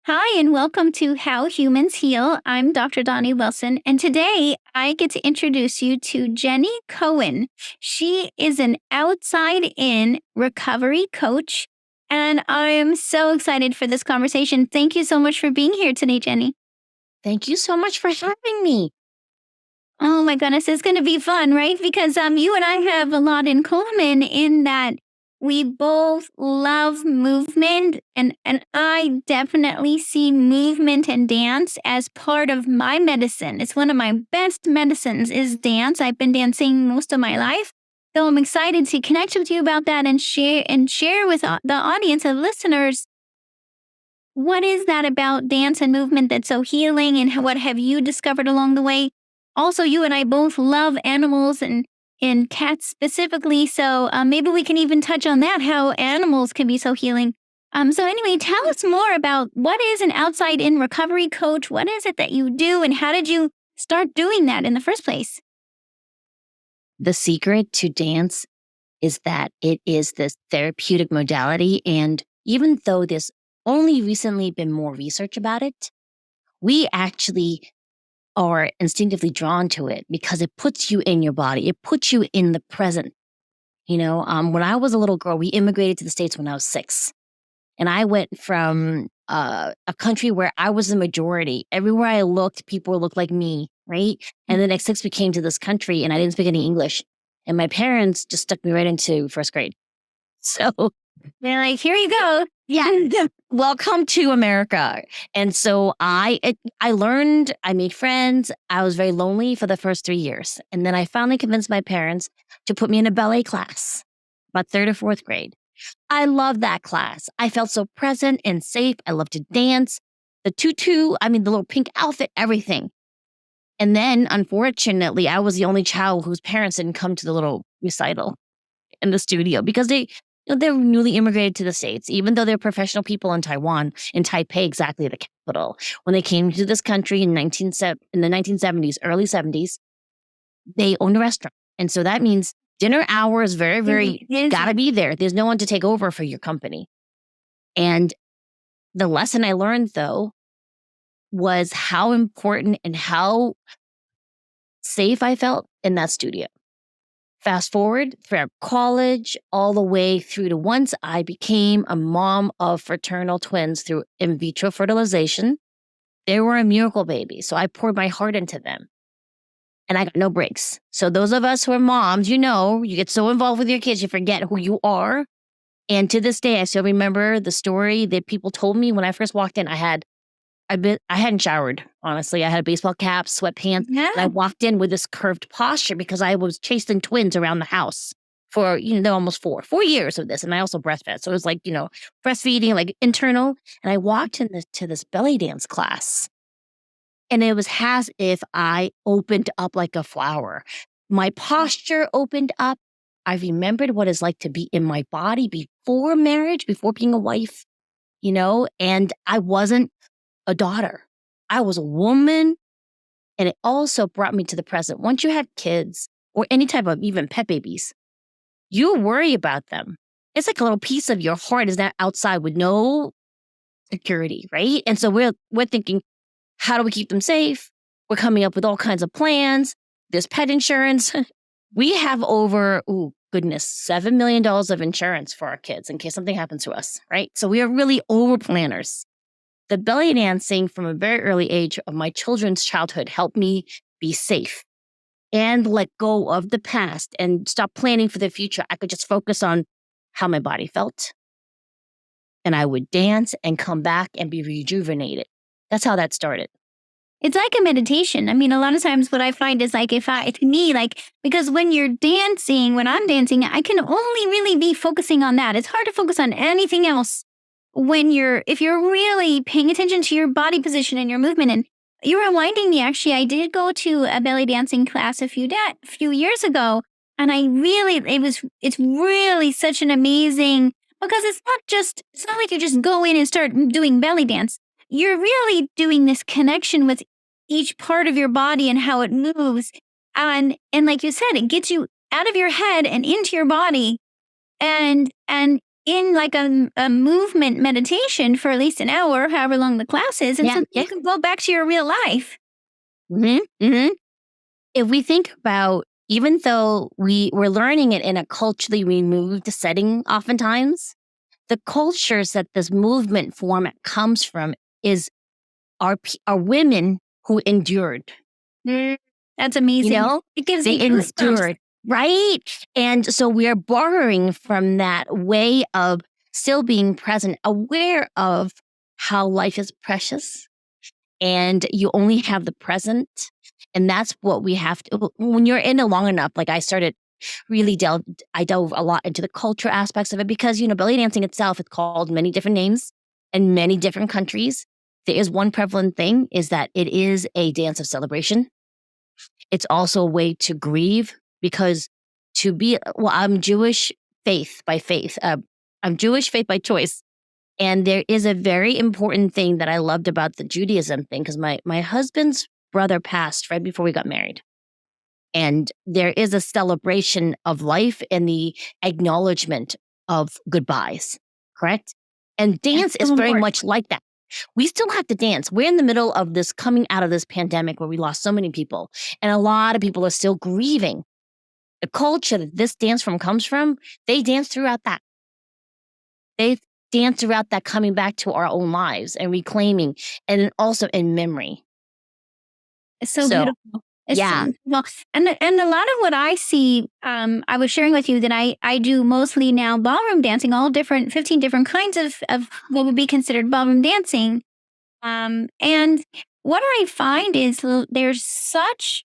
Hi, and welcome to How Humans Heal. I'm Dr. Donnie Wilson, and today I get to introduce you to Jenny Cohen. She is an outside in recovery coach, and I'm so excited for this conversation. Thank you so much for being here today, Jenny. Thank you so much for having me. Oh my goodness, it's going to be fun, right? Because you and I have a lot in common in that we both love movement, and I definitely see movement and dance as part of my medicine. It's one of my best medicines is dance. I've been dancing most of my life. So I'm excited to connect with you about that and share with the audience and listeners what is that about dance and movement that's so healing, and what have you discovered along the way? Also, you and I both love animals and cats specifically, so maybe we can even touch on that, how animals can be so healing. So anyway, tell us more about what is an outside-in recovery coach? What is it that you do, and how did you start doing that in the first place? The secret to dance is that it is this therapeutic modality. And even though there's only recently been more research about it, we actually are instinctively drawn to it because it puts you in your body. It puts you in the present. When I was a little girl, we immigrated to the States when I was 6. And I went from a country where I was the majority. Everywhere I looked, people looked like me, right? And then at 6, we came to this country and I didn't speak any English. And my parents just stuck me right into first grade. So they're like, here you go. Yeah, welcome to America. And so I learned, I made friends. I was very lonely for the first 3 years. And then I finally convinced my parents to put me in a ballet class, about 3rd or 4th grade. I loved that class. I felt so present and safe. I loved to dance. The tutu, the little pink outfit, everything. And then, unfortunately, I was the only child whose parents didn't come to the little recital in the studio because they're newly immigrated to the States, even though they're professional people in Taiwan, in Taipei, exactly the capital. When they came to this country in the 1970s, early 70s, they owned a restaurant. And so that means dinner hour is very, very, gotta be there. There's no one to take over for your company. And the lesson I learned, though, was how important and how safe I felt in that studio. Fast forward throughout college, all the way through to once I became a mom of fraternal twins through in vitro fertilization. They were a miracle baby, so I poured my heart into them. And I got no breaks. So those of us who are moms, you get so involved with your kids, you forget who you are. And to this day, I still remember the story that people told me when I first walked in. I hadn't showered, honestly. I had a baseball cap, sweatpants. Yeah. And I walked in with this curved posture because I was chasing twins around the house for, they're almost 4 years of this. And I also breastfed. So it was like, breastfeeding, like internal. And I walked into this belly dance class. And it was as if I opened up like a flower. My posture opened up. I remembered what it's like to be in my body before marriage, before being a wife, and I wasn't a daughter. I was a woman. And it also brought me to the present. Once you have kids or any type of even pet babies, you worry about them. It's like a little piece of your heart is now outside with no security, right? And so we're thinking, how do we keep them safe? We're coming up with all kinds of plans. There's pet insurance. We have over, $7 million of insurance for our kids in case something happens to us, right? So we are really over planners. The belly dancing from a very early age of my children's childhood helped me be safe and let go of the past and stop planning for the future. I could just focus on how my body felt. And I would dance and come back and be rejuvenated. That's how that started. It's like a meditation. A lot of times what I find is like because when I'm dancing, I can only really be focusing on that. It's hard to focus on anything else if you're really paying attention to your body position and your movement. And you're reminding me, actually, I did go to a belly dancing class a few years ago. And it's really such an amazing, because it's not like you just go in and start doing belly dance. You're really doing this connection with each part of your body and how it moves. And like you said, it gets you out of your head and into your body. And in like a movement meditation for at least an hour, however long the class is, and so you can go back to your real life. If we think about, even though we're learning it in a culturally removed setting oftentimes, the cultures that this movement format comes from are women who endured. That's amazing. It gives they me goosebumps. endured, right? And so we are borrowing from that way of still being present, aware of how life is precious and you only have the present. And that's what we have to, when you're in it long enough, like I started really I dove a lot into the culture aspects of it because, belly dancing itself is called many different names in many different countries. There is one prevalent thing is that it is a dance of celebration. It's also a way to grieve because I'm Jewish faith by faith. I'm Jewish faith by choice. And there is a very important thing that I loved about the Judaism thing because my husband's brother passed right before we got married. And there is a celebration of life and the acknowledgement of goodbyes, correct? And dance is very much like that. We still have to dance. We're in the middle of this coming out of this pandemic where we lost so many people. And a lot of people are still grieving. The culture that this dance form comes from, they dance throughout that. They dance throughout that coming back to our own lives and reclaiming and also in memory. It's so beautiful. It's so beautiful. And a lot of what I see, I was sharing with you that I do mostly now ballroom dancing, 15 different kinds of what would be considered ballroom dancing. And what I find is there's such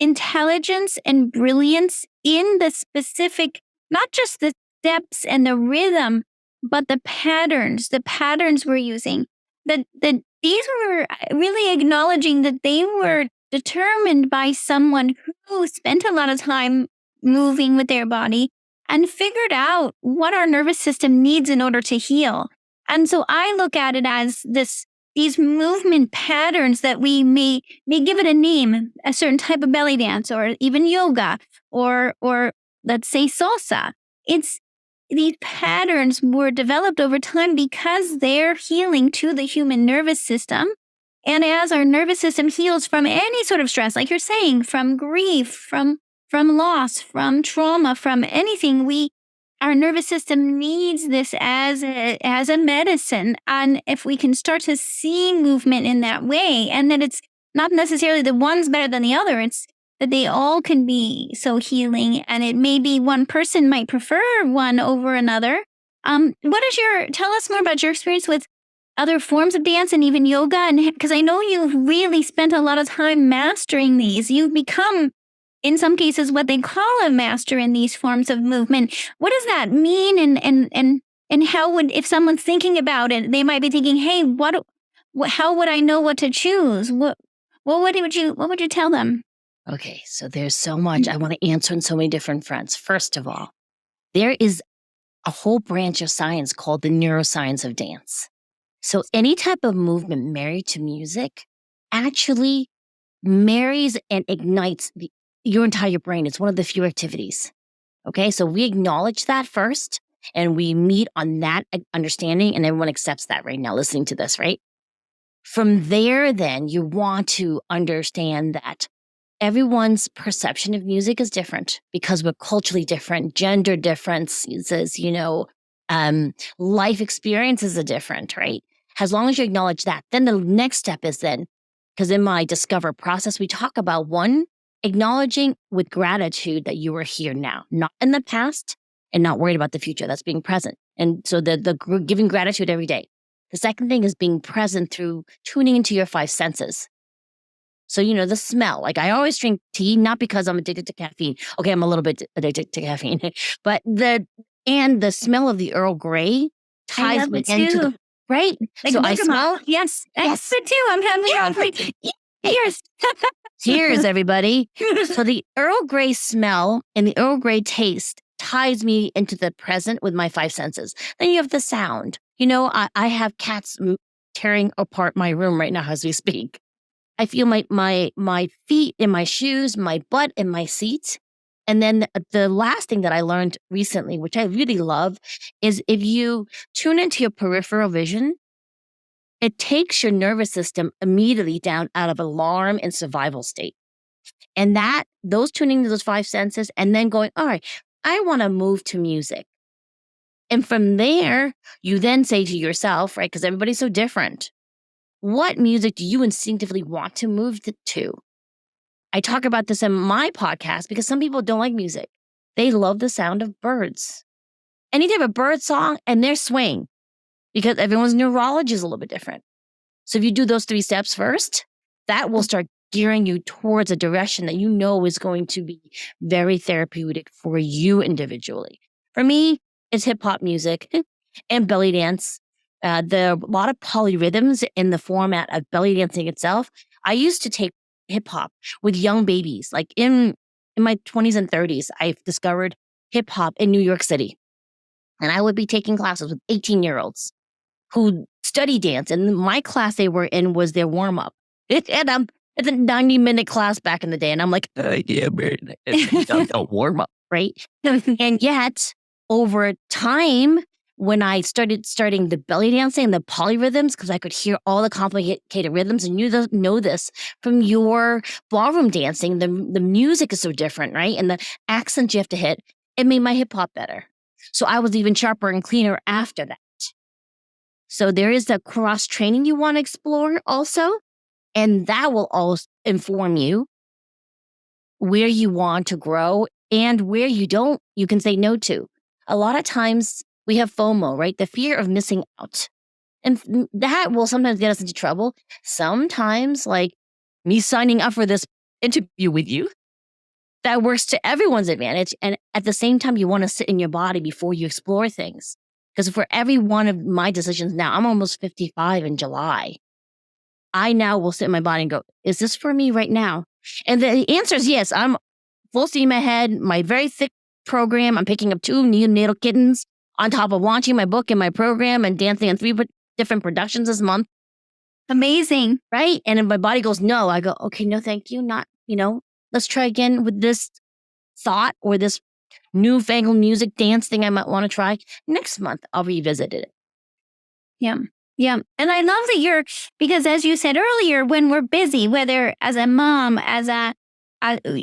intelligence and brilliance in the specific, not just the steps and the rhythm, but the patterns we're using. That these were really acknowledging that they were determined by someone who spent a lot of time moving with their body and figured out what our nervous system needs in order to heal. And so I look at it as these movement patterns that we may give it a name, a certain type of belly dance, or even yoga, or let's say salsa. These patterns were developed over time because they're healing to the human nervous system. And as our nervous system heals from any sort of stress, like you're saying, from grief, from loss, from trauma, from anything, our nervous system needs this as a medicine. And if we can start to see movement in that way, and that it's not necessarily the one's better than the other, it's that they all can be so healing. And it may be one person might prefer one over another. Tell us more about your experience with other forms of dance and even yoga, and because I know you've really spent a lot of time mastering these. You've become, in some cases, what they call a master in these forms of movement. What does that mean? And how would, if someone's thinking about it, they might be thinking, hey, how would I know what to choose? What would you tell them? Okay, so there's so much I want to answer on so many different fronts. First of all, there is a whole branch of science called the neuroscience of dance. So any type of movement married to music actually marries and ignites your entire brain. It's one of the few activities. Okay, so we acknowledge that first and we meet on that understanding, and everyone accepts that right now listening to this, right? From there, then you want to understand that everyone's perception of music is different because we're culturally different, gender differences, life experiences are different, right? As long as you acknowledge that, then the next step is because in my D.I.S.C.O.V.E.R process, we talk about acknowledging with gratitude that you are here now, not in the past and not worried about the future. That's being present. And so the giving gratitude every day. The second thing is being present through tuning into your 5 senses. So, the smell, like I always drink tea, not because I'm addicted to caffeine. Okay, I'm a little bit addicted to caffeine, but the smell of the Earl Grey ties me into the, right? Like so I smell. Yes. That's it too. I'm having Earl Grey. Cheers. Cheers, everybody. So the Earl Grey smell and the Earl Grey taste ties me into the present with my 5 senses. Then you have the sound. I have cats tearing apart my room right now as we speak. I feel my feet in my shoes, my butt in my seat. And then the last thing that I learned recently, which I really love, is if you tune into your peripheral vision, it takes your nervous system immediately down out of alarm and survival state. And those tuning to those five senses and then going, all right, I want to move to music. And from there, you then say to yourself, right, because everybody's so different, what music do you instinctively want to move to? I talk about this in my podcast because some people don't like music. They love the sound of birds. And you have a bird song and they're swaying because everyone's neurology is a little bit different. So if you do those 3 steps first, that will start gearing you towards a direction that you know is going to be very therapeutic for you individually. For me, it's hip hop music and belly dance. There are a lot of polyrhythms in the format of belly dancing itself. I used to take hip hop with young babies. Like in my 20s and 30s, I discovered hip hop in New York City. And I would be taking classes with 18-year-olds who study dance. And my class they were in was their warm up. It's a 90-minute class back in the day. And I'm like, yeah, man, a warm up, right? And yet, over time, when I starting the belly dancing and the polyrhythms, because I could hear all the complicated rhythms, and you know this from your ballroom dancing, the music is so different, right? And the accents you have to hit, it made my hip hop better. So I was even sharper and cleaner after that. So there is the cross training you want to explore also, and that will also inform you where you want to grow and where you don't, you can say no to. A lot of times we have FOMO, right? The fear of missing out. And that will sometimes get us into trouble. Sometimes, like me signing up for this interview with you, that works to everyone's advantage. And at the same time, you want to sit in your body before you explore things. Because for every one of my decisions now, I'm almost 55 in July. I now will sit in my body and go, is this for me right now? And the answer is yes. I'm full steam ahead. My very thick program. I'm picking up 2 neonatal kittens on top of launching my book and my program and dancing on 3 different productions this month. Amazing. Right? And if my body goes, no, I go, okay, no, thank you. Not, let's try again with this thought or this newfangled music dance thing I might want to try. Next month, I'll revisit it. Yeah. Yeah. And I love that because as you said earlier, when we're busy, whether as a mom, as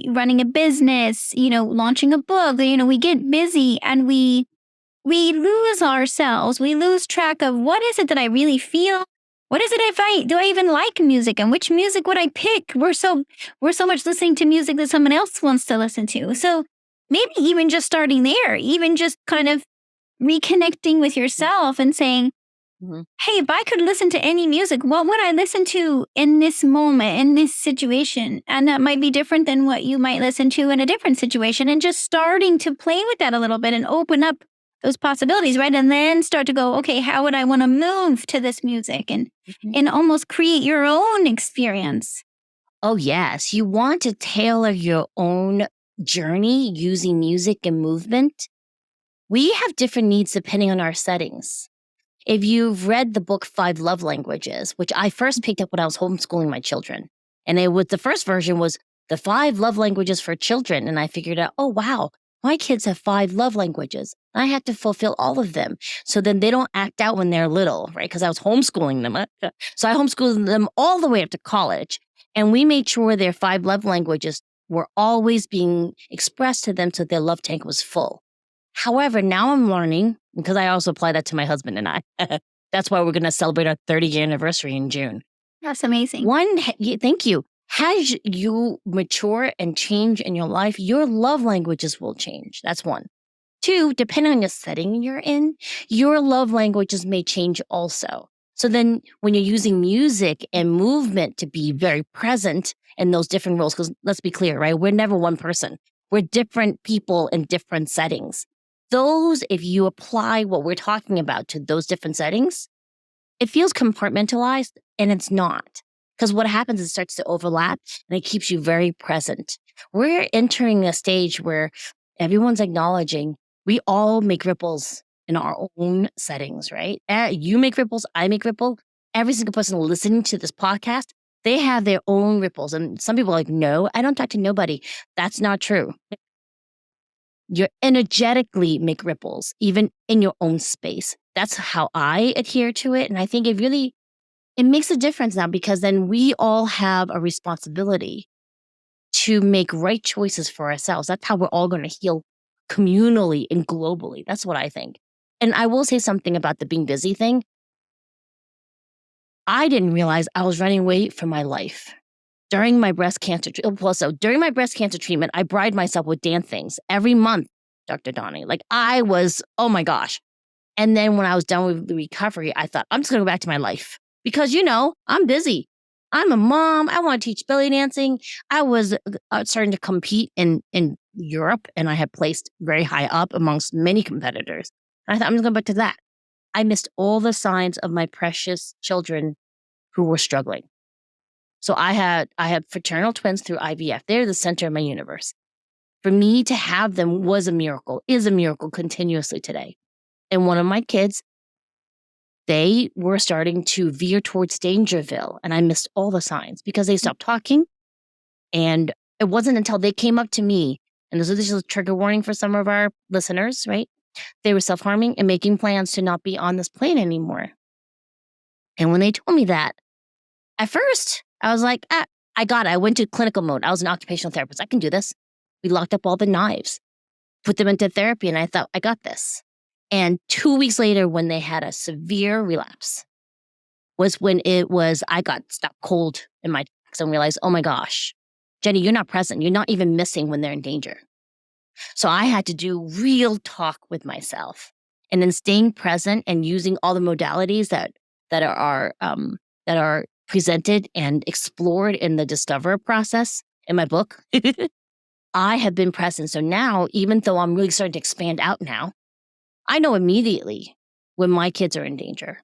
running a business, launching a book, we get busy and we lose ourselves. We lose track of what is it that I really feel? What is it do I even like music, and which music would I pick? We're so much listening to music that someone else wants to listen to. So maybe even just starting there, even just kind of reconnecting with yourself and saying, hey, if I could listen to any music, what would I listen to in this moment, in this situation? And that might be different than what you might listen to in a different situation. And just starting to play with that a little bit and open up those possibilities, right? And then start to go, okay, how would I want to move to this music and almost create your own experience? Oh, yes. You want to tailor your own journey using music and movement. We have different needs depending on our settings. If you've read the book 5 Love Languages, which I first picked up when I was homeschooling my children, and the first version was the 5 Love Languages for Children. And I figured out, oh, wow, my kids have 5 love languages. I have to fulfill all of them. So then they don't act out when they're little, right? Because I was homeschooling them. So I homeschooled them all the way up to college. And we made sure their 5 love languages were always being expressed to them so their love tank was full. However, now I'm learning, because I also apply that to my husband and I. That's why we're going to celebrate our 30th anniversary in June. That's amazing. Thank you. As you mature and change in your life, your love languages will change. That's 1. 2, depending on the setting you're in, your love languages may change also. So then when you're using music and movement to be very present in those different roles, because let's be clear, right? We're never one person. We're different people in different settings. If you apply what we're talking about to those different settings, it feels compartmentalized, and it's not. Because what happens is it starts to overlap and it keeps you very present. We're entering a stage where everyone's acknowledging we all make ripples in our own settings, right? You make ripples, I make ripples. Every single person listening to this podcast, they have their own ripples. And some people are like, no, I don't talk to nobody. That's not true. You energetically make ripples, even in your own space. That's how I adhere to it. And I think it makes a difference now, because then we all have a responsibility to make right choices for ourselves. That's how we're all going to heal communally and globally. That's what I think. And I will say something about the being busy thing. I didn't realize I was running away from my life. During my breast cancer treatment, I bribed myself with damn things every month, Dr. Donnie. Like, I was, oh my gosh. And then when I was done with the recovery, I thought, I'm just going to go back to my life because, I'm busy. I'm a mom. I want to teach belly dancing. I was starting to compete in Europe, and I had placed very high up amongst many competitors. And I thought, I'm just going back to that. I missed all the signs of my precious children who were struggling. So I had fraternal twins through IVF. They're the center of my universe. For me to have them was a miracle, is a miracle continuously today. And one of my kids, they were starting to veer towards Dangerville, and I missed all the signs because they stopped talking. And it wasn't until they came up to me, and this is a trigger warning for some of our listeners, right? They were self-harming and making plans to not be on this plane anymore. And when they told me that, at first, I was like, I got it. I went to clinical mode. I was an occupational therapist. I can do this. We locked up all the knives, put them into therapy, and I thought, I got this. And 2 weeks later, when they had a severe relapse, was when I got stuck cold in my tracks and realized, oh my gosh, Jenny, you're not present. You're not even missing when they're in danger. So I had to do real talk with myself, and then staying present and using all the modalities that are presented and explored in the D.I.S.C.O.V.E.R process in my book. I have been present. So now, even though I'm really starting to expand out now, I know immediately when my kids are in danger.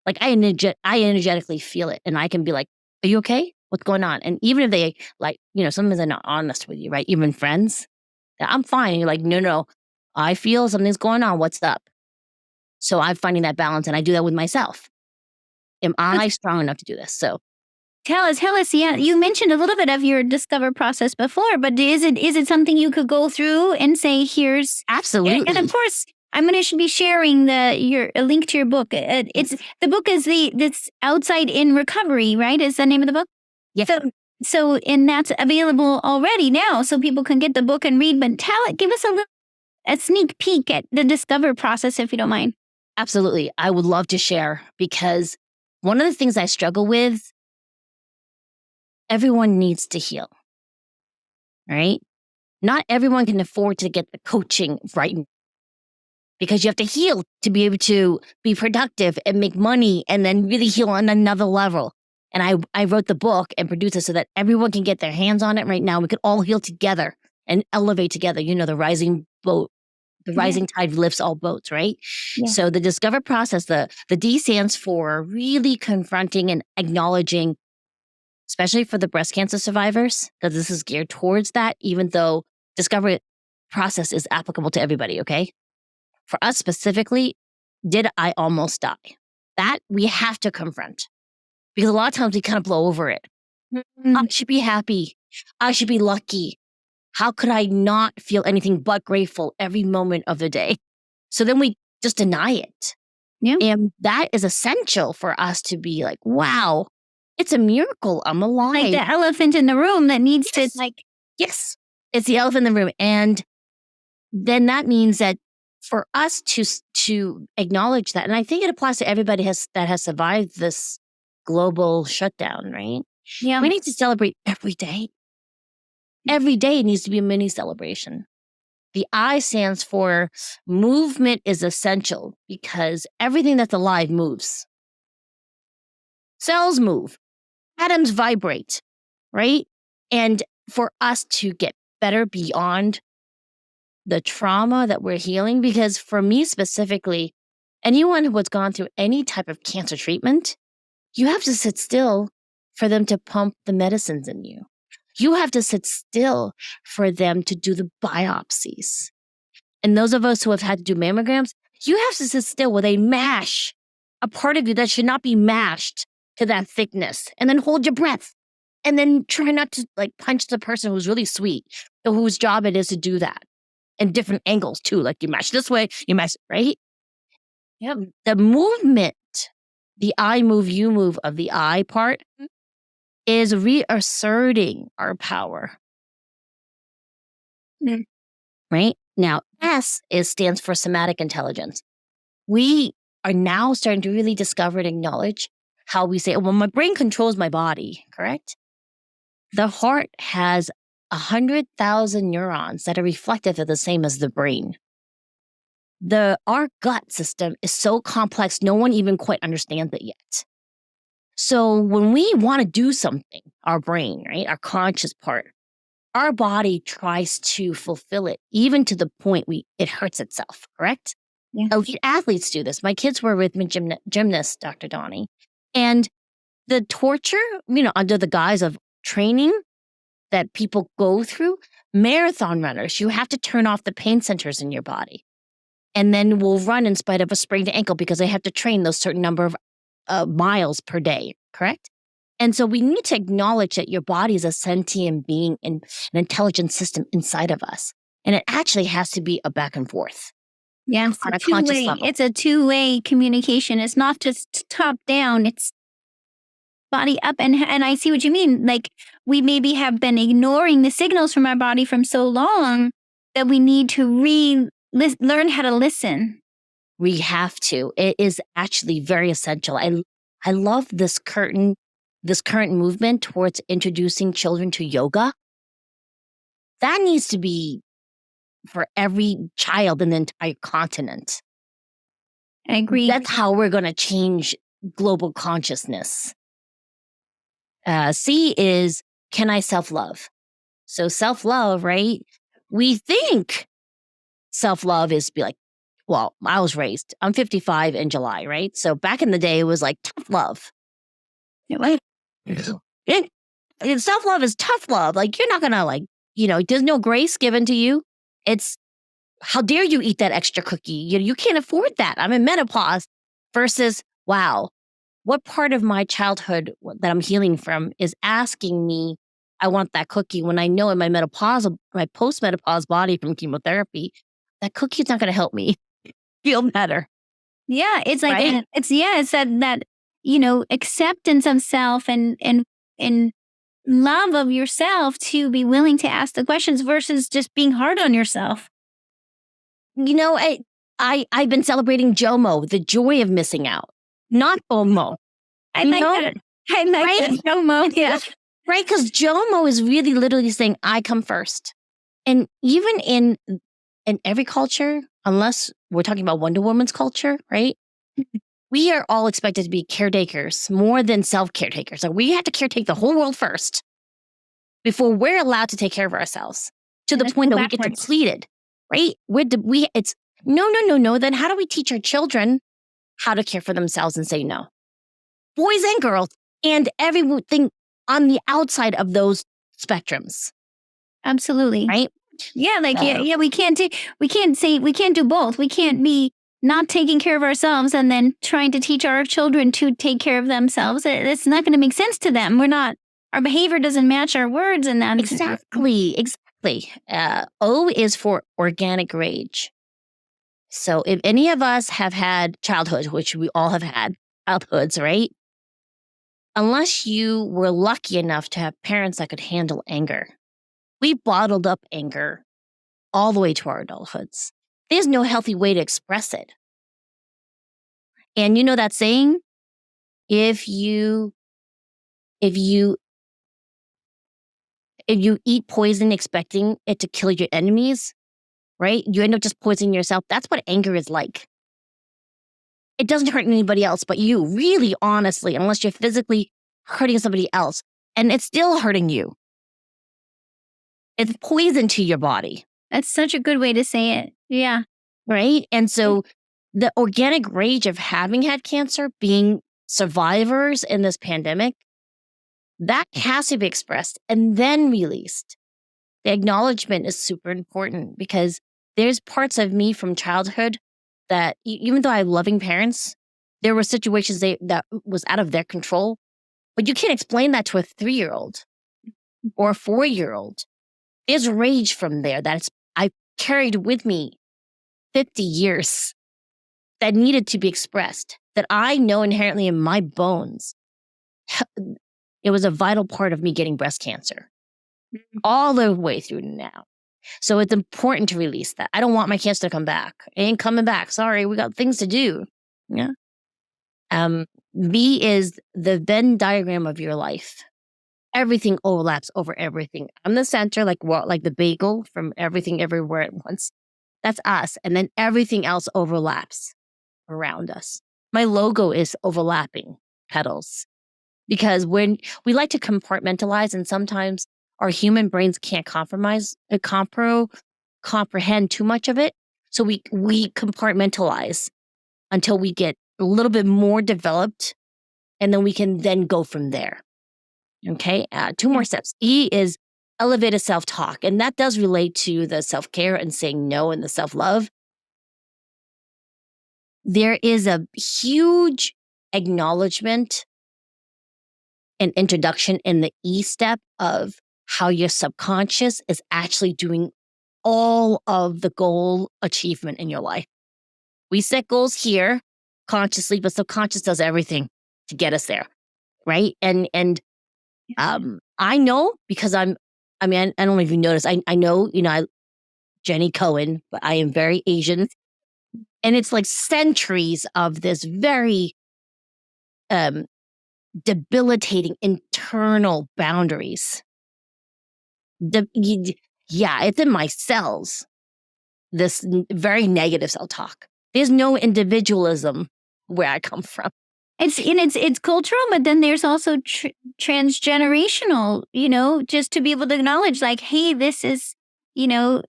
Like, I energetically feel it, and I can be like, are you okay? What's going on? And even if they, sometimes they're not honest with you, right? Even friends, I'm fine. And you're like, no, I feel something's going on. What's up? So I'm finding that balance, and I do that with myself. Am I strong enough to do this? So tell us. Yeah, you mentioned a little bit of your D.I.S.C.O.V.E.R process before, but is it something you could go through and say, here's absolutely. And of course, I'm going to be sharing a link to your book. The book is this Outside in Recovery, right? Is the name of the book? Yes. And that's available already now, so people can get the book and read. But give us a sneak peek at the D.I.S.C.O.V.E.R process, if you don't mind. Absolutely, I would love to share, because one of the things I struggle with, everyone needs to heal, right? Not everyone can afford to get the coaching right, because you have to heal to be able to be productive and make money and then really heal on another level. And I wrote the book and produced it so that everyone can get their hands on it right now. We could all heal together and elevate together. The rising boat. The rising tide lifts all boats, right? Yeah. So the D.I.S.C.O.V.E.R process, the D stands for really confronting and acknowledging, especially for the breast cancer survivors, because this is geared towards that, even though D.I.S.C.O.V.E.R process is applicable to everybody, okay? For us specifically, did I almost die? That we have to confront, because a lot of times we kind of blow over it. I should be happy. I should be lucky. How could I not feel anything but grateful every moment of the day? So then we just deny it. Yeah. And that is essential for us to be like, wow, it's a miracle. I'm alive. Like the elephant in the room that needs to Yes, it's the elephant in the room. And then that means that for us to acknowledge that, and I think it applies to everybody that has survived this global shutdown, right? Yeah. We need to celebrate every day. Every day needs to be a mini celebration. The I stands for movement is essential, because everything that's alive moves. Cells move. Atoms vibrate, right? And for us to get better beyond the trauma that we're healing, because for me specifically, anyone who has gone through any type of cancer treatment, you have to sit still for them to pump the medicines in you. You have to sit still for them to do the biopsies. And those of us who have had to do mammograms, you have to sit still where they mash a part of you that should not be mashed to that thickness, and then hold your breath, and then try not to punch the person who's really sweet, or whose job it is to do that. in different angles too. Like you mash this way, you mash, right? Yep. The movement, the I move, you move of the I part is reasserting our power. Mm. Right? Now, stands for somatic intelligence. We are now starting to really discover and acknowledge how we say, well, my brain controls my body, correct? The heart has 100,000 neurons that are reflective of the same as the brain. Our gut system is so complex, no one even quite understands it yet. So when we want to do something, our brain, right, our conscious part, our body tries to fulfill it, even to the point it hurts itself, correct? Yeah. Elite athletes do this. My kids were with gymnasts, Dr. Donnie. And the torture, under the guise of training that people go through, marathon runners, you have to turn off the pain centers in your body. And then will run in spite of a sprained ankle because they have to train those certain number of miles per day, correct? And so we need to acknowledge that your body is a sentient being and an intelligent system inside of us. And it actually has to be a back and forth. Yeah, on a conscious level. It's a two-way communication. It's not just top down. It's body up. And I see what you mean. Like we maybe have been ignoring the signals from our body from so long that we need to learn how to listen. We have to. It is actually very essential. I love this current movement towards introducing children to yoga. That needs to be for every child in the entire continent. I agree. That's how we're going to change global consciousness. C is, can I self-love? So self-love, right? We think self-love is be like, well, I was raised, I'm 55 in July, right? So back in the day, it was like tough love. Self-love is tough love. Like, you're not going to there's no grace given to you. It's, how dare you eat that extra cookie? You can't afford that. I'm in menopause. Versus, wow, what part of my childhood that I'm healing from is asking me, I want that cookie, when I know in my post-menopause body from chemotherapy, that cookie's not going to help me feel better. Yeah, it's like, right? it's that acceptance of self and love of yourself to be willing to ask the questions versus just being hard on yourself. I've been celebrating JOMO, the joy of missing out, not FOMO. I like that. I like Right? that, JOMO. Yeah. Right, because JOMO is really literally saying, I come first. And even in every culture, unless we're talking about Wonder Woman's culture, right? We are all expected to be caretakers more than self-caretakers. So we have to caretake the whole world first before we're allowed to take care of ourselves to the point that we get depleted, right? It's no. Then how do we teach our children how to care for themselves and say no? Boys and girls and everything on the outside of those spectrums. Absolutely. Right? Yeah, we can't do both. We can't be not taking care of ourselves and then trying to teach our children to take care of themselves. It's not going to make sense to them. Our behavior doesn't match our words, and that exactly. O is for organic rage. So if any of us have had childhood, which we all have had childhoods, right? Unless you were lucky enough to have parents that could handle anger, we bottled up anger all the way to our adulthoods. There's no healthy way to express it. And you know that saying, if you eat poison expecting it to kill your enemies, right? You end up just poisoning yourself. That's what anger is like. It doesn't hurt anybody else but you, really, honestly, unless you're physically hurting somebody else. And it's still hurting you. It's poison to your body. That's such a good way to say it. Yeah. Right? And so the organic rage of having had cancer, being survivors in this pandemic, that has to be expressed and then released. The acknowledgement is super important because there's parts of me from childhood that even though I have loving parents, there were situations that was out of their control. But you can't explain that to a 3-year-old or a 4-year-old. There's rage from there I carried with me 50 years that needed to be expressed, that I know inherently in my bones. It was a vital part of me getting breast cancer all the way through now. So it's important to release that. I don't want my cancer to come back. It ain't coming back. Sorry, we got things to do. Yeah. B is the Venn diagram of your life. Everything overlaps over everything. I'm the center, like the bagel from everything everywhere at once. That's us. And then everything else overlaps around us. My logo is overlapping petals because when we like to compartmentalize, and sometimes our human brains can't comprehend too much of it. So we compartmentalize until we get a little bit more developed, and then we can then go from there. Okay, 2 more steps. E is elevated self-talk, and that does relate to the self-care and saying no and the self-love. There is a huge acknowledgement and introduction in the E step of how your subconscious is actually doing all of the goal achievement in your life. We set goals here consciously, but subconscious does everything to get us there, right? And I know because I don't know if you noticed, I know, Jenny Cohen, but I am very Asian. And it's like centuries of this very debilitating internal boundaries. It's in my cells, this very negative self-talk. There's no individualism where I come from. It's cultural, but then there's also transgenerational, just to be able to acknowledge like, hey, this is, and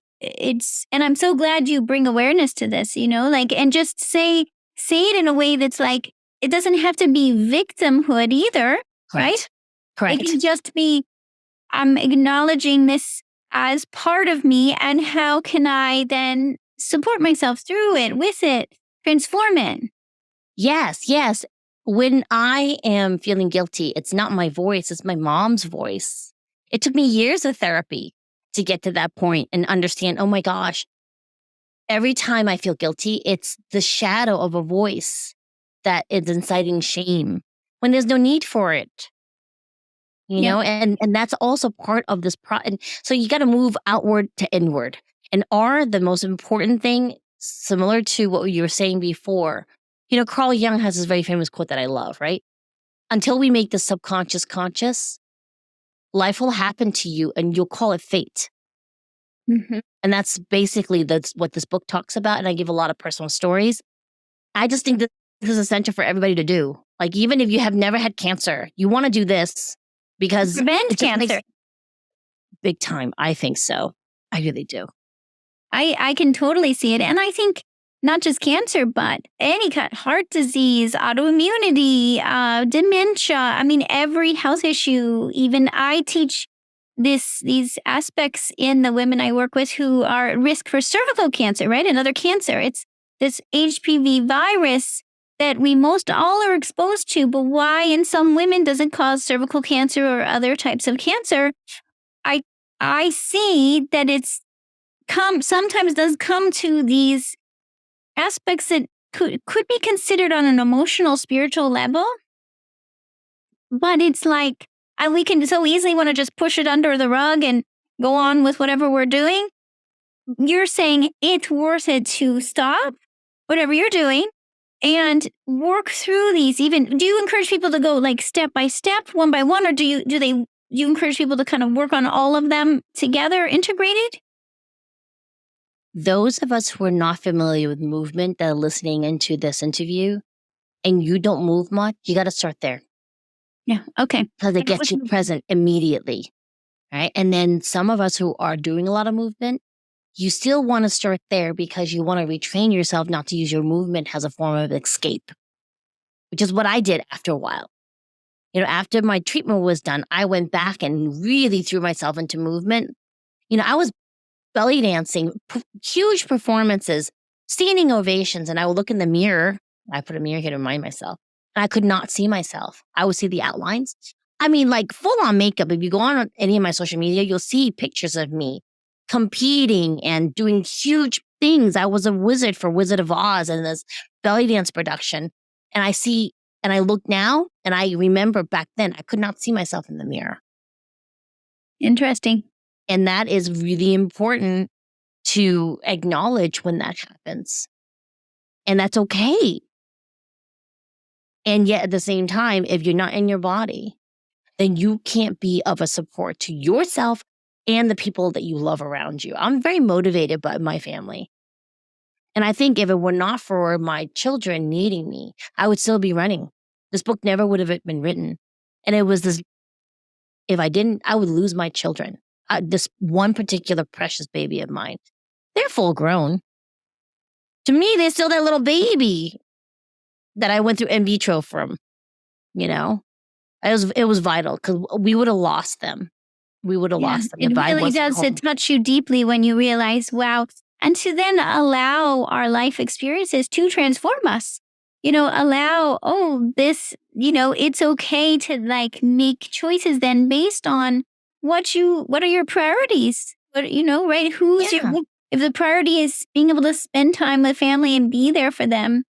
I'm so glad you bring awareness to this, and just say it in a way that's like, it doesn't have to be victimhood either, right? Correct. It can just be, I'm acknowledging this as part of me, and how can I then support myself through it, with it, transform it? Yes. When I am feeling guilty, it's not my voice, it's my mom's voice. It took me years of therapy to get to that point and understand, oh my gosh, every time I feel guilty, it's the shadow of a voice that is inciting shame when there's no need for it. And that's also part of this. And so you got to move outward to inward. And R, the most important thing, similar to what you were saying before, Carl Jung has this very famous quote that I love, right? Until we make the subconscious conscious, life will happen to you and you'll call it fate. Mm-hmm. And that's basically what this book talks about. And I give a lot of personal stories. I just think that this is essential for everybody to do. Like, even if you have never had cancer, you want to do this because prevent cancer. Big time. I think so. I really do. I can totally see it. And I think not just cancer, but any kind, heart disease, autoimmunity, dementia. I mean, every health issue. Even I teach these aspects in the women I work with who are at risk for cervical cancer, right? Another cancer. It's this HPV virus that we most all are exposed to, but why in some women does it cause cervical cancer or other types of cancer? I see that it's sometimes does come to these aspects that could be considered on an emotional, spiritual level, but it's like we can so easily want to just push it under the rug and go on with whatever we're doing. You're saying it's worth it to stop whatever you're doing and work through these. Even do you encourage people to go like step by step, one by one, or do you encourage people to kind of work on all of them together, integrated? Those of us who are not familiar with movement that are listening into this interview and you don't move much, you got to start there. Yeah. Okay. Because it gets you present immediately. Right. And then some of us who are doing a lot of movement, you still want to start there because you want to retrain yourself not to use your movement as a form of escape, which is what I did after a while. After my treatment was done, I went back and really threw myself into movement. I was belly dancing, huge performances, standing ovations, and I would look in the mirror. I put a mirror here to remind myself. And I could not see myself. I would see the outlines. I mean, like full on makeup. If you go on any of my social media, you'll see pictures of me competing and doing huge things. I was a wizard for Wizard of Oz and this belly dance production. And I look now and I remember back then, I could not see myself in the mirror. Interesting. And that is really important to acknowledge when that happens. And that's okay. And yet at the same time, if you're not in your body, then you can't be of a support to yourself and the people that you love around you. I'm very motivated by my family. And I think if it were not for my children needing me, I would still be running. This book never would have been written. And it was this, if I didn't, I would lose my children. This one particular precious baby of mine, they're full grown. To me, they're still that little baby that I went through in vitro from, you know? It was vital because we would have lost them. We would have lost them. It really does touch you deeply when you realize, wow. And to then allow our life experiences to transform us. Allow, this, it's okay to like make choices then based on what are your priorities? Right? If the priority is being able to spend time with family and be there for them,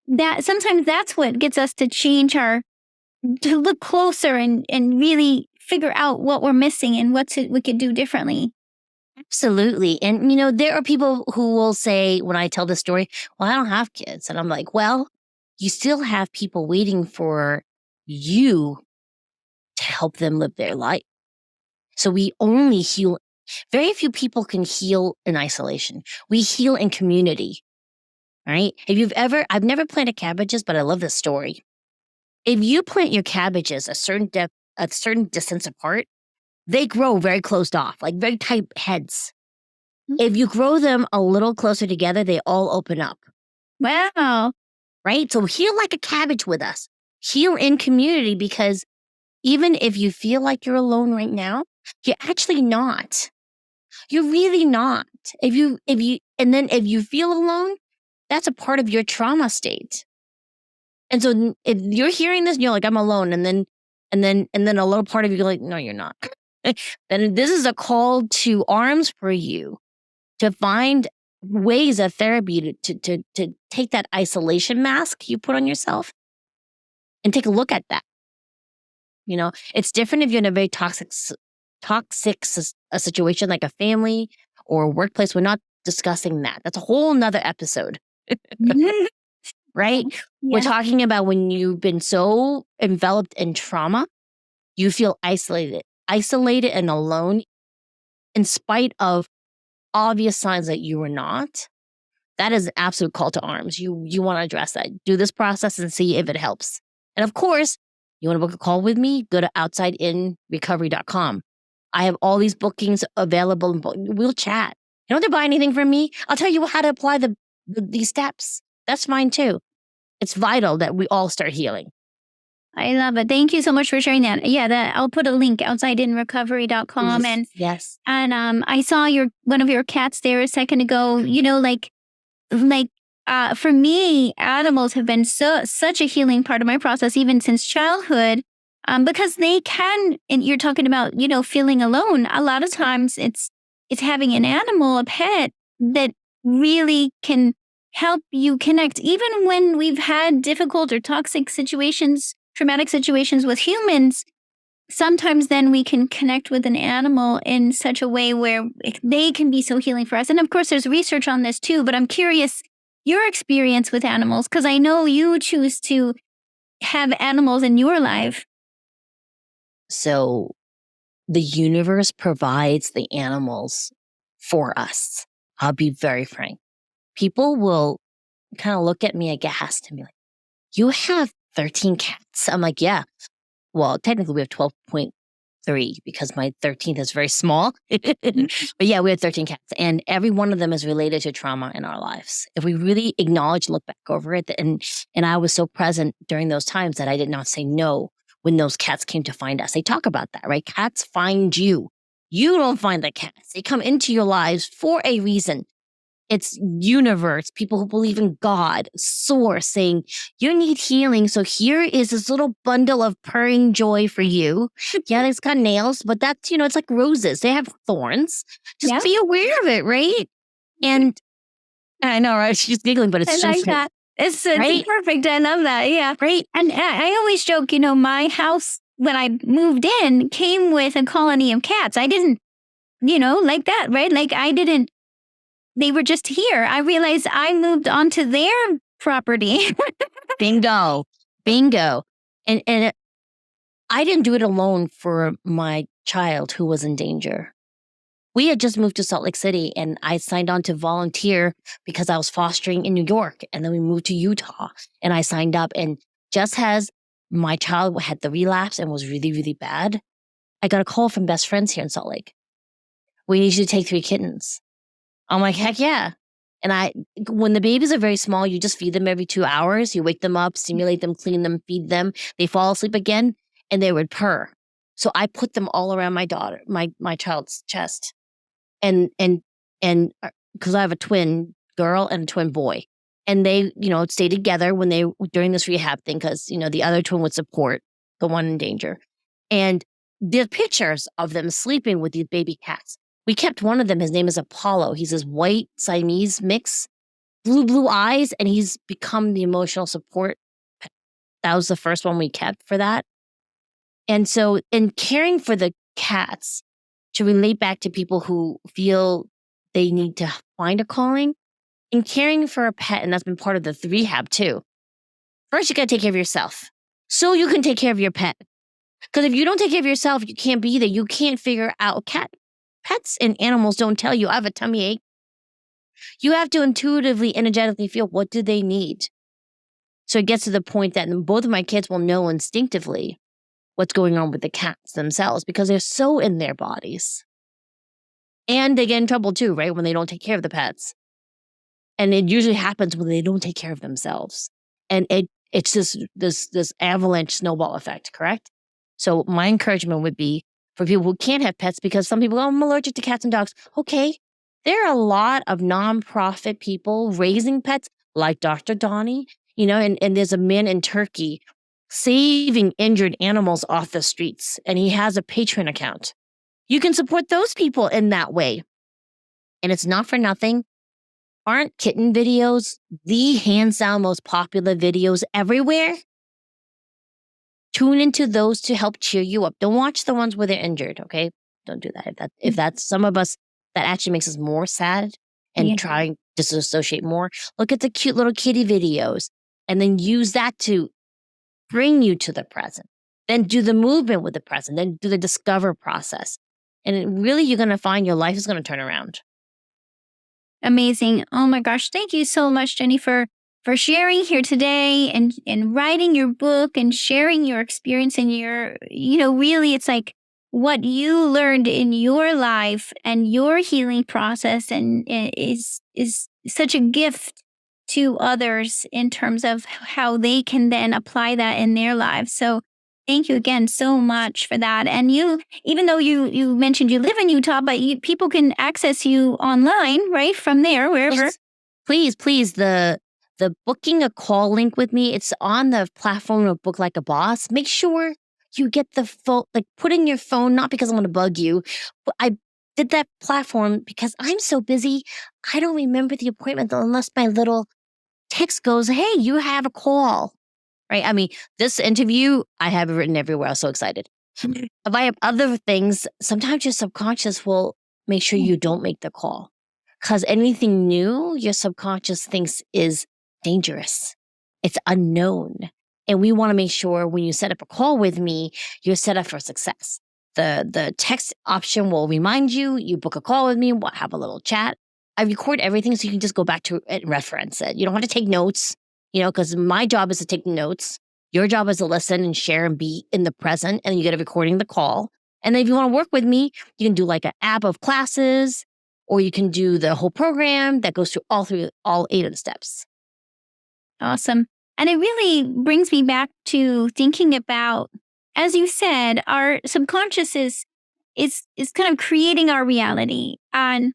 that sometimes that's what gets us to change to look closer and really figure out what we're missing and what we could do differently. Absolutely. And, there are people who will say, when I tell this story, well, I don't have kids. And I'm like, well, you still have people waiting for you to help them live their life. So we only heal. Very few people can heal in isolation. We heal in community, right? I've never planted cabbages, but I love this story. If you plant your cabbages a certain distance apart, they grow very closed off, like very tight heads. Mm-hmm. If you grow them a little closer together, they all open up. Wow. Right? So heal like a cabbage with us. Heal in community, because even if you feel like you're alone right now, you're actually not. You're really not. If you feel alone, that's a part of your trauma state. And so if you're hearing this and you're like, I'm alone, and then a little part of you like, no, you're not. Then this is a call to arms for you to find ways of therapy to take that isolation mask you put on yourself and take a look at that. It's different if you're in a very toxic situation like a family or a workplace. We're not discussing that. That's a whole nother episode. Right? Yeah. We're talking about when you've been so enveloped in trauma, you feel isolated and alone in spite of obvious signs that you were not. That is an absolute call to arms. You want to address that. Do this process and see if it helps. And of course, you want to book a call with me? Go to outsideinrecovery.com. I have all these bookings available. We'll chat. You don't have to buy anything from me. I'll tell you how to apply these steps. That's fine too. It's vital that we all start healing. I love it. Thank you so much for sharing that. Yeah, I'll put a link outsideinrecovery.com. Yes. And I saw one of your cats there a second ago. For me, animals have been such a healing part of my process, even since childhood, because they can. And you're talking about feeling alone. A lot of times, it's having an animal, a pet, that really can help you connect. Even when we've had difficult or toxic situations, traumatic situations with humans, sometimes then we can connect with an animal in such a way where they can be so healing for us. And of course, there's research on this too, but I'm curious your experience with animals, because I know you choose to have animals in your life. So the universe provides the animals for us. I'll be very frank. People will kind of look at me aghast and be like, you have 13 cats. I'm like, yeah. Well, technically we have 12.3 because my 13th is very small. But yeah, we have 13 cats, and every one of them is related to trauma in our lives. If we really acknowledge, look back over it, and I was so present during those times that I did not say no when those cats came to find us. They talk about that, right? Cats find you. You don't find the cats. They come into your lives for a reason. It's universe, people who believe in God, source, saying, you need healing. So here is this little bundle of purring joy for you. Yeah, it's got nails, but that's, it's like roses. They have thorns. Just be aware of it, right? And I know, right? She's giggling, but it's I so like true. that. It's Right? perfect. I love that. Yeah. Right? And I always joke, my house when I moved in came with a colony of cats. I didn't, like that, right? Like they were just here. I realized I moved onto their property. Bingo. Bingo. And I didn't do it alone for my child who was in danger. We had just moved to Salt Lake City and I signed on to volunteer because I was fostering in New York. And then we moved to Utah and I signed up. And just as my child had the relapse and was really, really bad, I got a call from best friends here in Salt Lake. We need you to take 3 kittens. I'm like, heck yeah. And when the babies are very small, you just feed them every 2 hours. You wake them up, stimulate them, clean them, feed them. They fall asleep again and they would purr. So I put them all around my child's chest. And because I have a twin girl and a twin boy, and they, stay together during this rehab thing, because, the other twin would support the one in danger. And the pictures of them sleeping with these baby cats. We kept one of them. His name is Apollo. He's this white Siamese mix, blue eyes, and he's become the emotional support. That was the first one we kept for that. And so in caring for the cats, to relate back to people who feel they need to find a calling, in caring for a pet, and that's been part of the rehab too. First, you got to take care of yourself so you can take care of your pet. Because if you don't take care of yourself, you can't be there. You can't figure out pets and animals don't tell you, I have a tummy ache. You have to intuitively, energetically feel, what do they need? So it gets to the point that both of my kids will know instinctively what's going on with the cats themselves because they're so in their bodies. And they get in trouble too, right? When they don't take care of the pets. And it usually happens when they don't take care of themselves. And it's this avalanche snowball effect, correct? So my encouragement would be for people who can't have pets, because some people, I'm allergic to cats and dogs. Okay, there are a lot of nonprofit people raising pets like Dr. Donnie, and there's a man in Turkey saving injured animals off the streets, and he has a Patreon account. You can support those people in that way. And it's not for nothing. Aren't kitten videos the hands down most popular videos everywhere? Tune into those to help cheer you up. Don't watch the ones where they're injured, okay? Don't do that. If that's some of us, that actually makes us more sad and trying to disassociate more. Look at the cute little kitty videos and then use that to bring you to the present. Then do the movement with the present. Then do the discover process. And really, you're going to find your life is going to turn around. Amazing. Oh my gosh. Thank you so much, Jenny, for sharing here today and writing your book and sharing your experience and your, really it's like what you learned in your life and your healing process and is such a gift to others in terms of how they can then apply that in their lives. So thank you again so much for that. And you, even though you mentioned you live in Utah, but people can access you online, right? From there, wherever. Yes. Please. The booking a call link with me, it's on the platform of Book Like a Boss. Make sure you get the phone, put in your phone, not because I want to bug you, but I did that platform because I'm so busy. I don't remember the appointment unless my little text goes, hey, you have a call. Right? I mean, this interview, I have it written everywhere. I'm so excited. If I have other things, sometimes your subconscious will make sure you don't make the call. Because anything new, your subconscious thinks is dangerous. It's unknown. And we want to make sure when you set up a call with me, you're set up for success. The text option will remind you, you book a call with me, we'll have a little chat. I record everything so you can just go back to it and reference it. You don't have to take notes. Because my job is to take notes. Your job is to listen and share and be in the present, and you get a recording of the call. And then if you want to work with me, you can do like an app of classes, or you can do the whole program that goes through all 8 of the steps. Awesome. And it really brings me back to thinking about, as you said, our subconscious is kind of creating our reality. And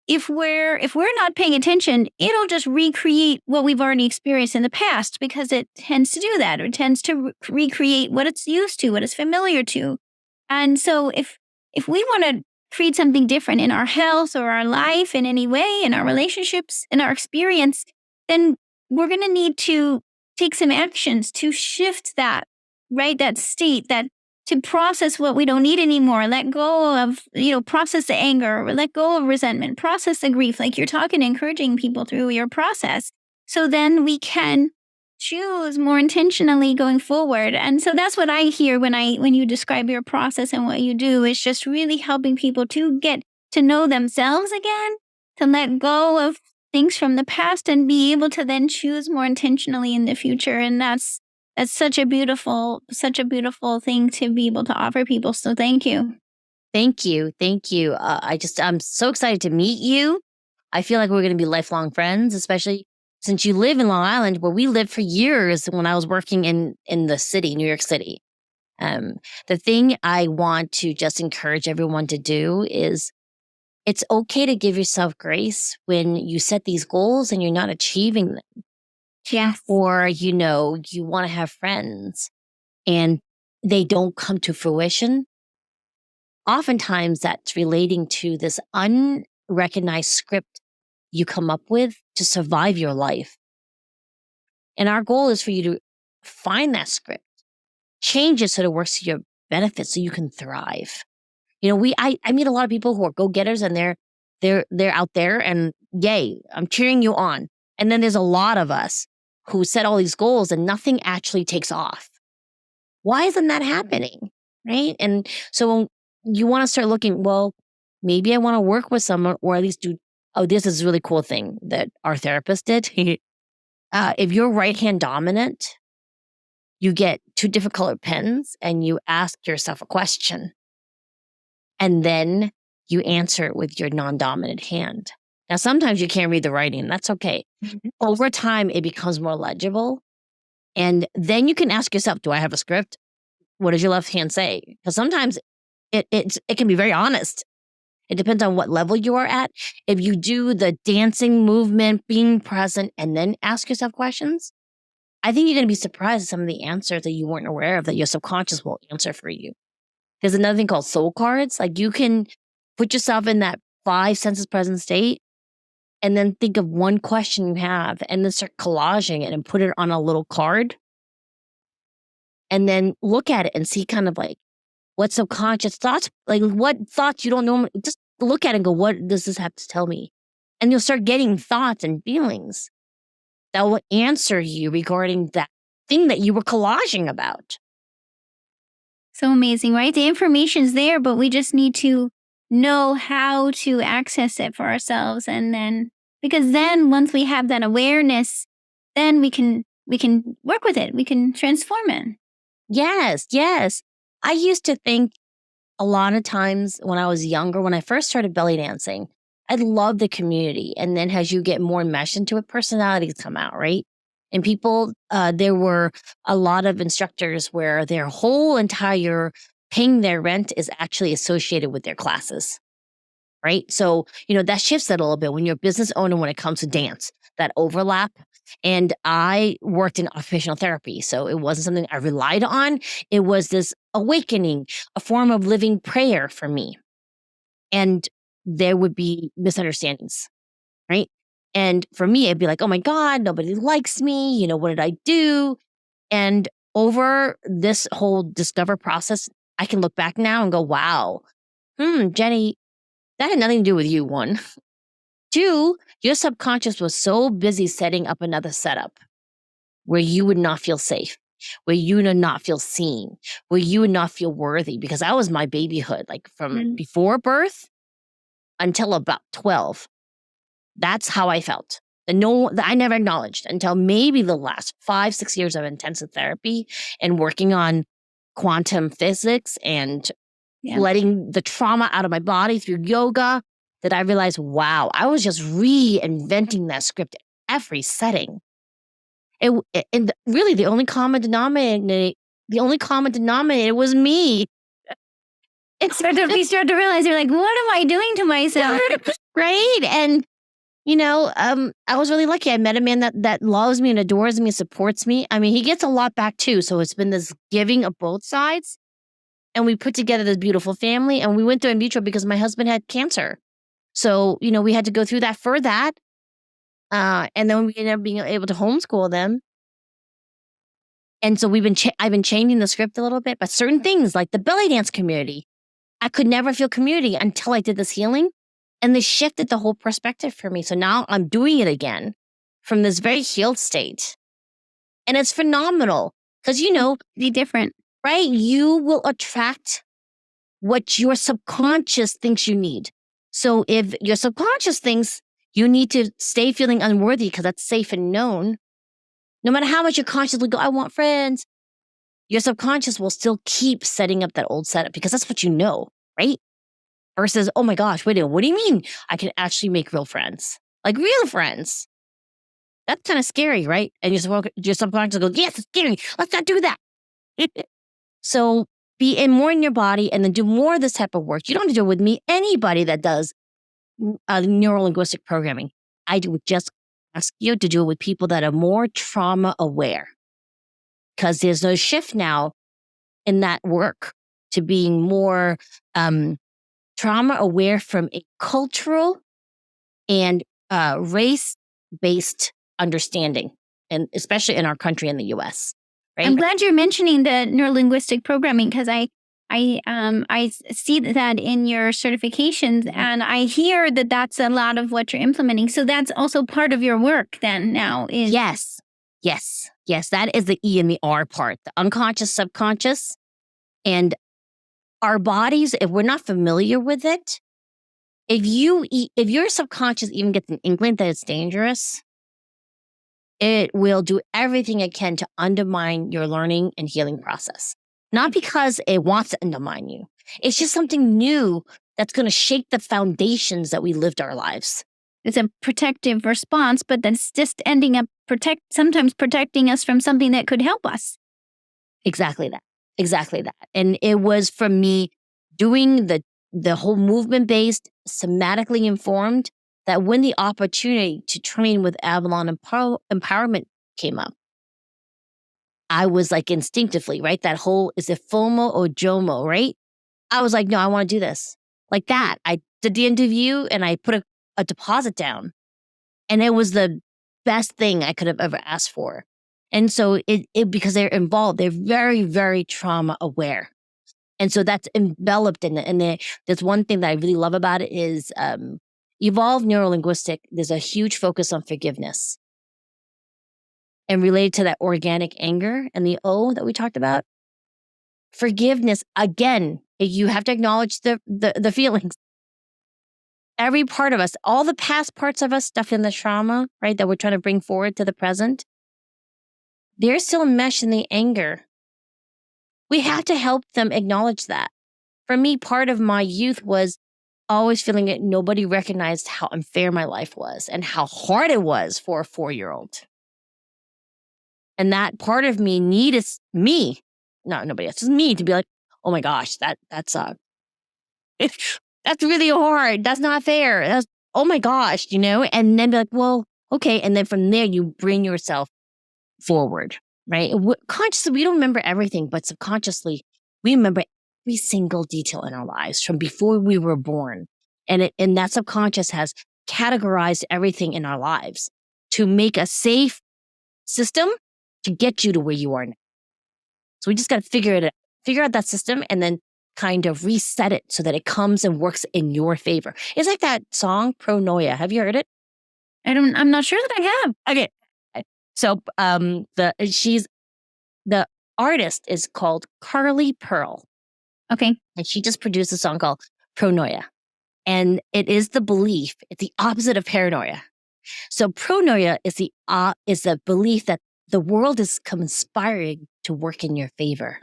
if we're not paying attention, it'll just recreate what we've already experienced in the past because it tends to do that, or it tends to recreate what it's used to, what it's familiar to. And so if we want to create something different in our health or our life in any way, in our relationships, in our experience, then we're going to need to take some actions to shift that, right? That state, that to process what we don't need anymore, let go of, process the anger, let go of resentment, process the grief, like you're talking, encouraging people through your process. So then we can choose more intentionally going forward. And so that's what I hear when you describe your process and what you do, is just really helping people to get to know themselves again, to let go of things from the past and be able to then choose more intentionally in the future. And that's such a beautiful thing to be able to offer people. So thank you. Thank you. Thank you. I'm so excited to meet you. I feel like we're going to be lifelong friends, especially since you live in Long Island, where we lived for years when I was working in the city, New York City. The thing I want to just encourage everyone to do is it's okay to give yourself grace when you set these goals and you're not achieving them. Yes. Or, you want to have friends and they don't come to fruition. Oftentimes that's relating to this unrecognized script you come up with to survive your life. And our goal is for you to find that script, change it so that it works to your benefit so you can thrive. I meet a lot of people who are go-getters and they're out there and yay, I'm cheering you on. And then there's a lot of us who set all these goals and nothing actually takes off. Why isn't that happening? Right? And so you want to start looking, well, maybe I want to work with someone or at least this is a really cool thing that our therapist did. If you're right-hand dominant, you get 2 different colored pens and you ask yourself a question. And then you answer it with your non-dominant hand. Now, sometimes you can't read the writing. That's okay. Over time, it becomes more legible. And then you can ask yourself, do I have a script? What does your left hand say? Because sometimes it can be very honest. It depends on what level you are at. If you do the dancing movement, being present, and then ask yourself questions, I think you're going to be surprised at some of the answers that you weren't aware of that your subconscious will answer for you. There's another thing called soul cards. Like you can put yourself in that 5 senses present state and then think of one question you have and then start collaging it and put it on a little card. And then look at it and see kind of like what subconscious thoughts, like what thoughts you don't normally, just look at it and go, what does this have to tell me? And you'll start getting thoughts and feelings that will answer you regarding that thing that you were collaging about. So amazing, right? The information's there, but we just need to know how to access it for ourselves. And then, because then once we have that awareness, then we can work with it. We can transform it. Yes, yes. I used to think a lot of times when I was younger, when I first started belly dancing, I loved the community. And then as you get more enmeshed into it, personalities come out, right? And people, there were a lot of instructors where their whole entire paying their rent is actually associated with their classes, right? So, that shifts it a little bit when you're a business owner when it comes to dance, that overlap. And I worked in occupational therapy, so it wasn't something I relied on. It was this awakening, a form of living prayer for me. And there would be misunderstandings, right? And for me, it'd be like, oh my God, nobody likes me. What did I do? And over this whole discover process, I can look back now and go, wow, Jenny, that had nothing to do with you, 1. 2, your subconscious was so busy setting up another setup where you would not feel safe, where you would not feel seen, where you would not feel worthy, because that was my babyhood, like from before birth until about 12. That's how I felt. That I never acknowledged until maybe the last 5-6 years of intensive therapy and working on quantum physics and letting the trauma out of my body through yoga, that I realized, wow, I was just reinventing that script in every setting. And really the only common denominator was me. You start to realize, you're like, what am I doing to myself? right? And I was really lucky. I met a man that loves me and adores me and supports me. I mean, he gets a lot back too. So it's been this giving of both sides. And we put together this beautiful family, and we went through in vitro because my husband had cancer. So, we had to go through that for that. And then we ended up being able to homeschool them. And so I've been changing the script a little bit, but certain things like the belly dance community, I could never feel community until I did this healing. And this shifted the whole perspective for me. So now I'm doing it again from this very healed state. And it's phenomenal because, Be different. right? You will attract what your subconscious thinks you need. So if your subconscious thinks you need to stay feeling unworthy because that's safe and known, no matter how much your conscious will go, I want friends, your subconscious will still keep setting up that old setup because that's what you know, right? Versus, oh my gosh, wait a minute, what do you mean I can actually make real friends? Like real friends. That's kind of scary, right? And your subconscious goes, yes, it's scary. Let's not do that. So be more in your body and then do more of this type of work. You don't have to do it with me. Anybody that does neuro-linguistic programming, I would just ask you to do it with people that are more trauma aware. Because there's no shift now in that work to being more trauma aware from a cultural and race-based understanding, and especially in our country in the U.S. Right? I'm glad you're mentioning the neurolinguistic programming because I see that in your certifications, and I hear that that's a lot of what you're implementing. So that's also part of your work then now is Yes. That is the E and the R part, the unconscious, subconscious, and our bodies. If we're not familiar with it, if your subconscious even gets an inkling that it's dangerous, it will do everything it can to undermine your learning and healing process. Not because it wants to undermine you. It's just something new that's going to shake the foundations that we lived our lives. it's a protective response, but that's just ending up sometimes protecting us from something that could help us. Exactly that. And it was from me doing the whole movement-based, somatically informed, that when the opportunity to train with Avalon Empowerment came up, I was like instinctively, right? That whole, is it FOMO or JOMO, right? I was like, no, I want to do this. Like that. I did the interview and I put a deposit down. And it was the best thing I could have ever asked for. And so because they're involved, they're very, very trauma aware. And so that's enveloped in it. And there's one thing that I really love about it is Evolve Neurolinguistic. There's a huge focus on forgiveness. And related to that organic anger and the O that we talked about, forgiveness, again, you have to acknowledge the feelings. Every part of us, all the past parts of us, stuff in the trauma, right, that we're trying to bring forward to the present, they're still enmeshed in the anger. We have to help them acknowledge that. For me, part of my youth was always feeling that nobody recognized how unfair my life was and how hard it was for a 4-year-old. And that part of me needed me, not nobody else, just me, to be like, oh my gosh, that's really hard. That's not fair. That's, oh my gosh, and then be like, well, okay. And then from there, you bring yourself forward, right? Consciously, we don't remember everything, but subconsciously, we remember every single detail in our lives from before we were born. And that subconscious has categorized everything in our lives to make a safe system to get you to where you are now. So we just got to figure out that system and then kind of reset it so that it comes and works in your favor. It's like that song, Pronoia. Have you heard it? I'm not sure that I have. Okay. So the artist is called Carly Pearl. Okay. And she just produced a song called Pronoia. And it is the belief, it's the opposite of paranoia. So pronoia is the belief that the world is conspiring to work in your favor.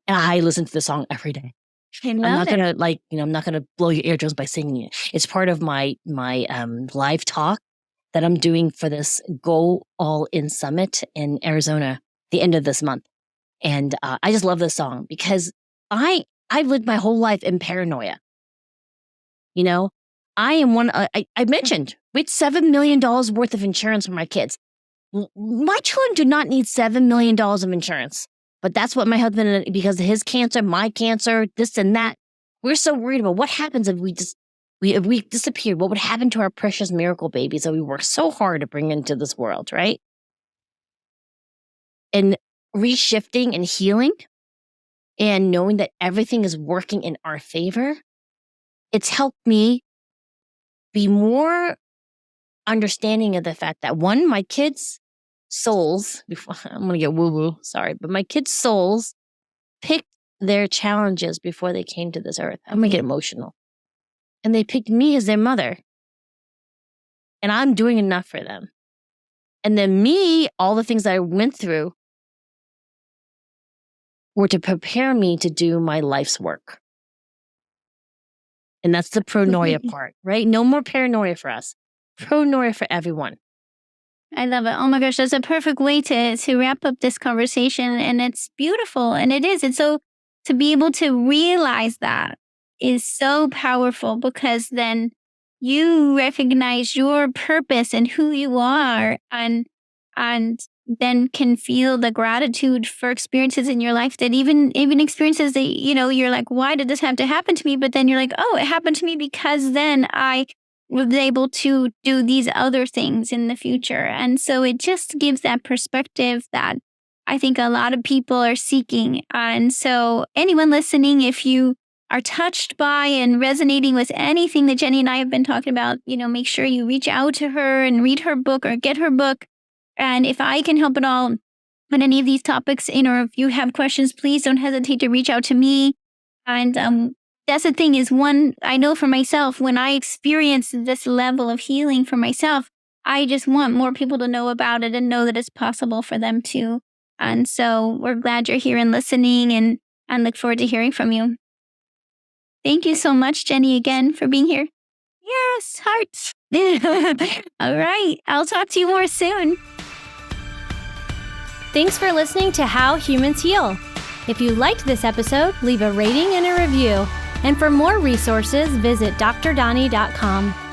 And I listen to the song every day. I'm not gonna blow your eardrums by singing it. It's part of my live talk that I'm doing for this Go All In Summit in Arizona, the end of this month. And I just love this song because I've lived my whole life in paranoia. I am I mentioned we had $7 million worth of insurance for my kids. My children do not need $7 million of insurance, but that's what my husband, because of his cancer, my cancer, this and that. We're so worried about what happens if we disappeared. What would happen to our precious miracle babies that we worked so hard to bring into this world, right? And reshifting and healing and knowing that everything is working in our favor, it's helped me be more understanding of the fact that one, my kids' souls, I'm going to get woo-woo, sorry, but my kids' souls picked their challenges before they came to this earth. I'm going to get emotional. And they picked me as their mother. And I'm doing enough for them. And then me, all the things that I went through were to prepare me to do my life's work. And that's the pronoia part, right? No more paranoia for us. Pronoia for everyone. I love it. Oh my gosh, that's a perfect way to wrap up this conversation. And it's beautiful. And it is. And so to be able to realize that is so powerful, because then you recognize your purpose and who you are, and then can feel the gratitude for experiences in your life, that even experiences that, you're like, why did this have to happen to me? But then you're like, oh, it happened to me because then I was able to do these other things in the future. And so it just gives that perspective that I think a lot of people are seeking. And so anyone listening, if you are touched by and resonating with anything that Jenny and I have been talking about, make sure you reach out to her and read her book or get her book. And if I can help at all on any of these topics, if you have questions, please don't hesitate to reach out to me. And that's the thing is, I know for myself, when I experience this level of healing for myself, I just want more people to know about it and know that it's possible for them too. And so we're glad you're here and listening, and look forward to hearing from you. Thank you so much, Jenny, again, for being here. Yes, hearts. All right. I'll talk to you more soon. Thanks for listening to How Humans Heal. If you liked this episode, leave a rating and a review. And for more resources, visit drdonnie.com.